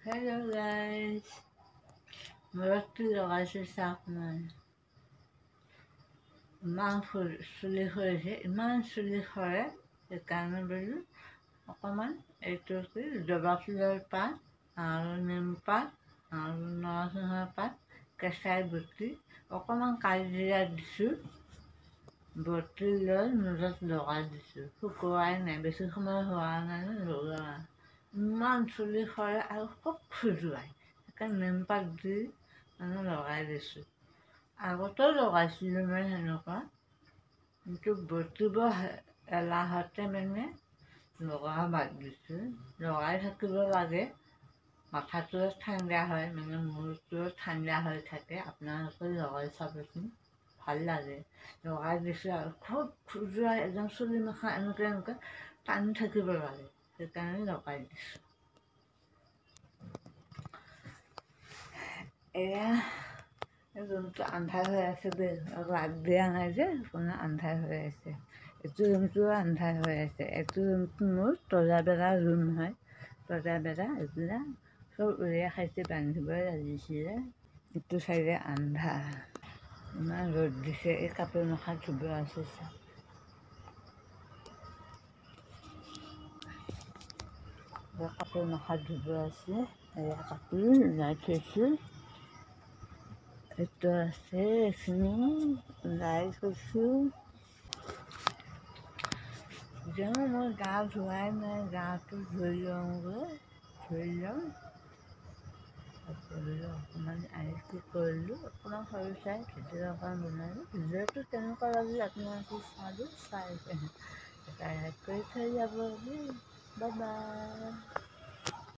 Hello guys, মূৰতটো লগাইছোঁ চাওক মই ইমান চুলি সৰিছে, ইমান চুলি সৰে সেইকাৰণে বোলো অকণমান এইটো কি জবা ফুলৰ পাত আৰু নিমপাত আৰু নৰসিংহৰ পাত কেঁচাই বটি অকণমান কালজিৰা দিছোঁ, বটি লৈ মূৰত লগাই দিছোঁ। শুকুৱাই নাই, বেছি সময় হোৱা নাই লগোৱা। ইমান চুলি সৰে আৰু খুব খজুৱাই, সেইকাৰণে নিমপাত দি লগাই দিছোঁ। আগতেও লগাইছিলোঁ মই সেনেকুৱা, কিন্তু বটিব এলাহতে লগোৱা বাদ দিছোঁ। লগাই থাকিব লাগে, মাথাটোও ঠাণ্ডা হয়, মূৰটোও ঠাণ্ডা হৈ থাকে। আপোনালোকে লগাই চাবচোন, ভাল লাগে। লগাই দিছোঁ আৰু খুব খজুৱাই একদম চুলি মেখা এনেকৈ টানি থাকিব লাগে, সেইকাৰণে লগাই দিছোঁ। এয়া ৰুমটো আন্ধাৰ হৈ আছে দেই, লাইট দিয়া নাই যে সেইকাৰণে আন্ধাৰ হৈ আছে। এইটো ৰুমটোও আন্ধাৰ হৈ আছে। এইটো ৰুমটো মোৰ তজা বেৰা ৰুম হয়। তজা বেৰা এইবিলাক চব উৰিয়াই খাইছে, বান্ধিবই লাগিছিলে। ইটো চাইডে আন্ধাৰ, ইমান ৰ'দ দিছে। এই কাপোৰ মেখা ধুব আছে, কাপোৰ মেখা ধুব আছে। এয়া কাপোৰ ওলাই থৈছোঁ, এইটো আছে, এইখিনি ওলাই থৈছোঁ। যেনে মই গা ধোৱাই নাই, গাটো ধুই লওঁগৈ, ধুই ল'ম। অকণমান কি কৰিলোঁ, অকণমান সৰু চাই ভিডিঅ' অকণমান বনালোঁ। ভিডিঅ'টো কেনেকুৱা লাগিল আপোনালোকে চাই লাইক কৰি থৈ যাব দেই। Bye bye.